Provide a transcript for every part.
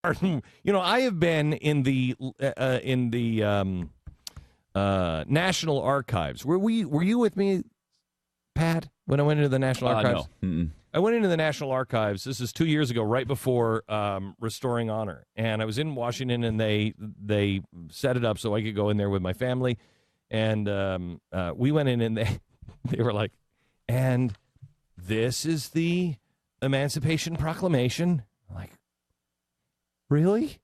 I have been in the National Archives. Were you with me, Pat, when I went into the National Archives? No. Mm-mm. I went into the National Archives. This is 2 years ago, right before Restoring Honor, and I was in Washington, and they set it up so I could go in there with my family, and we went in, and they were like, and this is the Emancipation Proclamation. I'm like, really?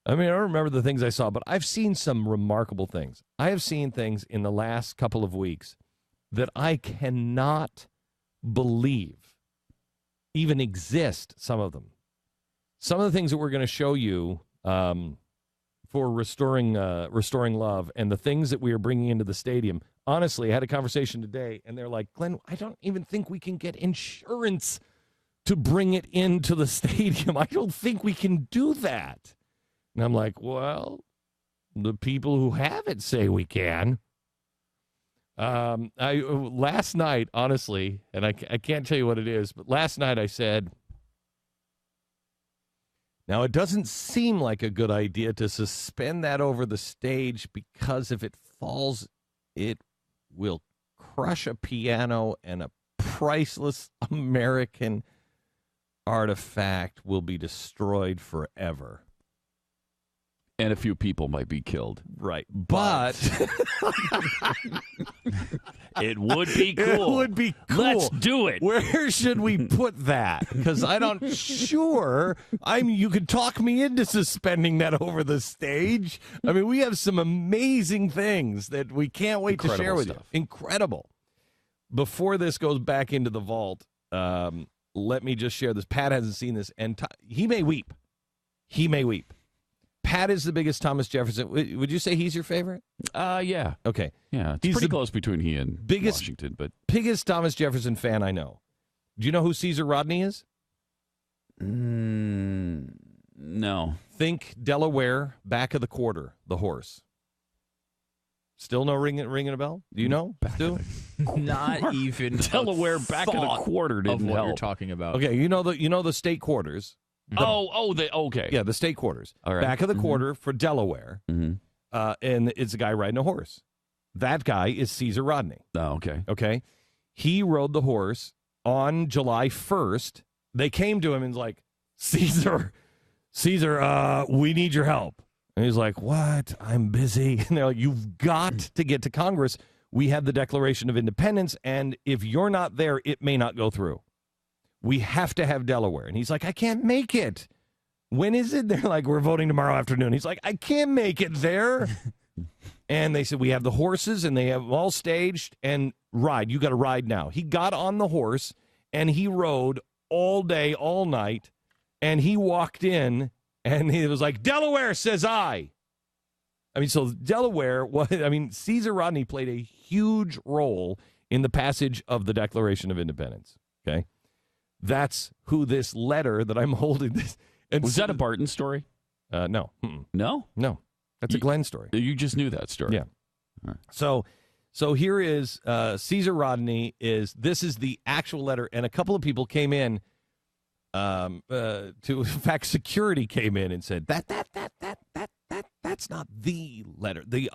I mean, I don't remember the things I saw, but I've seen some remarkable things. I have seen things in the last couple of weeks that I cannot believe even exist, some of them. Some of the things that we're going to show you for restoring love and the things that we are bringing into the stadium. Honestly, I had a conversation today, and they're like, Glenn, I don't even think we can get insurance to bring it into the stadium. I don't think we can do that. And I'm like, well, the people who have it say we can. Last night, honestly, and I can't tell you what it is, but last night I said, now it doesn't seem like a good idea to suspend that over the stage because if it falls, it will crush a piano and a priceless American artifact will be destroyed forever. And a few people might be killed. Right. But it would be cool. It would be cool. Let's do it. Where should we put that? Because I'm not sure. You could talk me into suspending that over the stage. I mean, we have some amazing things that we can't wait to share with you. Incredible. Before this goes back into the vault, let me just share this. Pat hasn't seen this, and he may weep. He may weep. Pat is the biggest Thomas Jefferson. Would you say he's your favorite? Yeah. Okay. Yeah, it's pretty close between he and Washington. But biggest Thomas Jefferson fan I know. Do you know who Caesar Rodney is? No. Think Delaware, back of the quarter, the horse. Still no ringing a bell? Do you know? Not even Delaware back of the quarter didn't of what help. you're talking about. Okay, you know the state quarters. Okay. Yeah, the state quarters. All right. Back of the quarter for Delaware, and it's a guy riding a horse. That guy is Caesar Rodney. Oh, okay. Okay? He rode the horse on July 1st. They came to him and was like, Caesar, we need your help. And he's like, what? I'm busy. And they're like, you've got to get to Congress. We have the Declaration of Independence, and if you're not there, it may not go through. We have to have Delaware. And he's like, I can't make it. When is it? They're like, we're voting tomorrow afternoon. He's like, I can't make it there. And they said, we have the horses, and they have them all staged, and ride. You got to ride now. He got on the horse, and he rode all day, all night, and he walked in, and he was like, Delaware says I. I mean, so Delaware, Caesar Rodney played a huge role in the passage of the Declaration of Independence, okay? That's who this letter that I'm holding. Was that a Barton story? No. Mm-mm. No? No. That's a Glenn story. You just knew that story. Yeah. Right. So here is Caesar Rodney. This is the actual letter, and a couple of people came in. In fact, security came in and said that's not the letter. The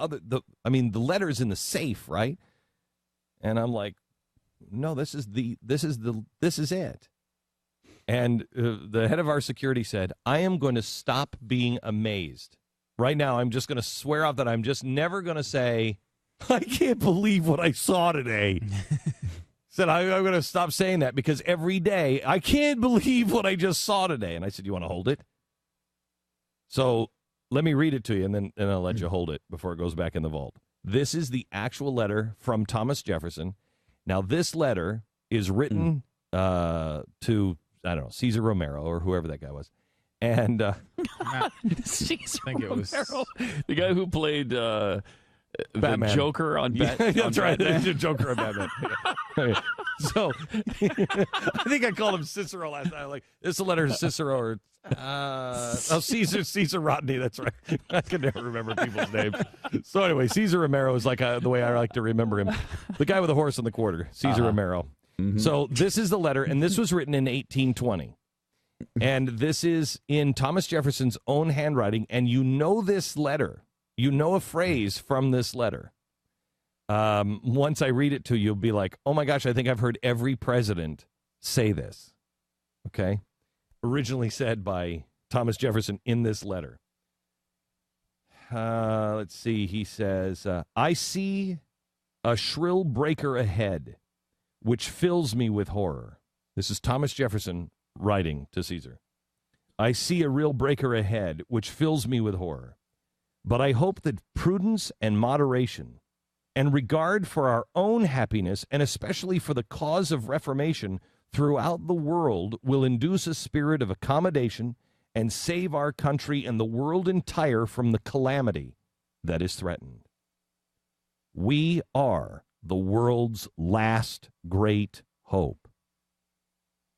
letter's in the safe, right? And I'm like, no, this is it. And the head of our security said, I am going to stop being amazed. Right now, I'm just going to swear off that I'm just never going to say, I can't believe what I saw today. Said, I'm going to stop saying that because every day, I can't believe what I just saw today. And I said, you want to hold it? So let me read it to you, and then I'll let you hold it before it goes back in the vault. This is the actual letter from Thomas Jefferson. Now, this letter is written to, I don't know, Cesar Romero or whoever that guy was. And Cesar I think it was the guy who played Batman. The Joker on Batman. Yeah, that's right. The Joker on Batman. Yeah. So I think I called him Cicero last night. Like, this is a letter to Cicero or Caesar Rodney. That's right. I can never remember people's names. So anyway, Cesar Romero is like the way I like to remember him. The guy with the horse in the quarter, Cesar Romero. Mm-hmm. So this is the letter, and this was written in 1820. And this is in Thomas Jefferson's own handwriting, and you know this letter. You know a phrase from this letter. Once I read it to you, you'll be like, oh my gosh, I think I've heard every president say this. Okay? Originally said by Thomas Jefferson in this letter. Let's see. He says, I see a shrill breaker ahead, which fills me with horror. This is Thomas Jefferson writing to Caesar. I see a real breaker ahead, which fills me with horror. But I hope that prudence and moderation and regard for our own happiness, and especially for the cause of reformation throughout the world, will induce a spirit of accommodation and save our country and the world entire from the calamity that is threatened. We are the world's last great hope,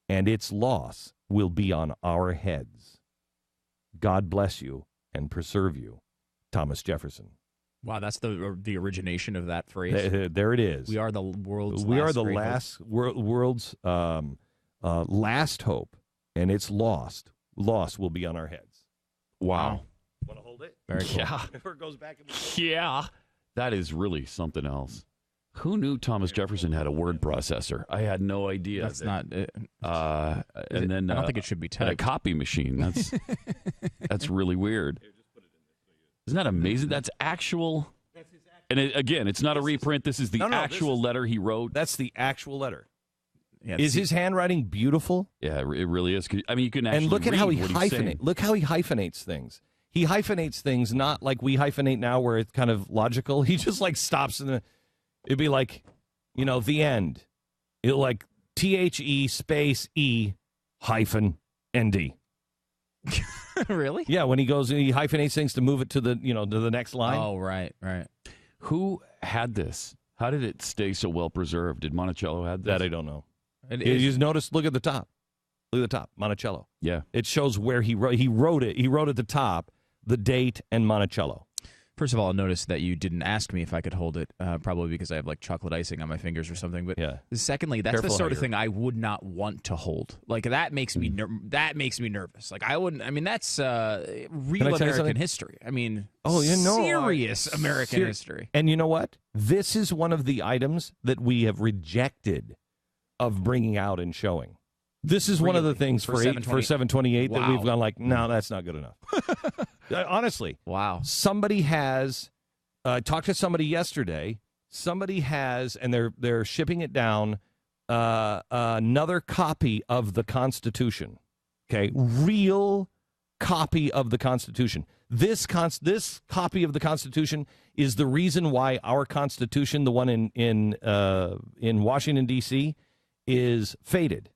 and its loss will be on our heads. God bless you and preserve you, Thomas Jefferson. Wow, that's the origination of that phrase. There it is. We are the world's world's last hope, and its loss will be on our heads. Wow. Want to hold it? Very cool. Yeah. Or it goes back and Yeah. That is really something else. Who knew Thomas Jefferson had a word processor? I had no idea. That's not it. And then I don't think it should be a typed. copy machine. That's really weird. Isn't that amazing? That's actual. And again, it's not a reprint. This is the actual letter he wrote. That's the actual letter. Yeah, Is his handwriting beautiful? Yeah, it really is. I mean, you can actually and look at how he hyphenates. Look how he hyphenates things. He hyphenates things not like we hyphenate now, where it's kind of logical. He just like stops in the. It'd be like, the end. It'll like THE space E hyphen ND. Really? Yeah, when he goes, he hyphenates things to move it to the, to the next line. Oh, right. Who had this? How did it stay so well preserved? Did Monticello have this? That I don't know. You just notice. Look at the top. Look at the top. Monticello. Yeah. It shows where he wrote. He wrote it. He wrote at the top the date and Monticello. First of all, notice that you didn't ask me if I could hold it, probably because I have like chocolate icing on my fingers or something. But yeah. Secondly, that's Careful the sort of thing I would not want to hold. Like that makes me nervous. Like I wouldn't. I mean, that's real American history. I mean, serious American history. And you know what? This is one of the items that we have rejected of bringing out and showing. This is one of the things for 728 that we've gone like, no, that's not good enough. Honestly. Wow. Somebody has talked to somebody yesterday. Somebody has, and they're shipping it down, another copy of the Constitution. Okay, real copy of the Constitution. This copy of the Constitution is the reason why our Constitution, the one in Washington D.C., is faded.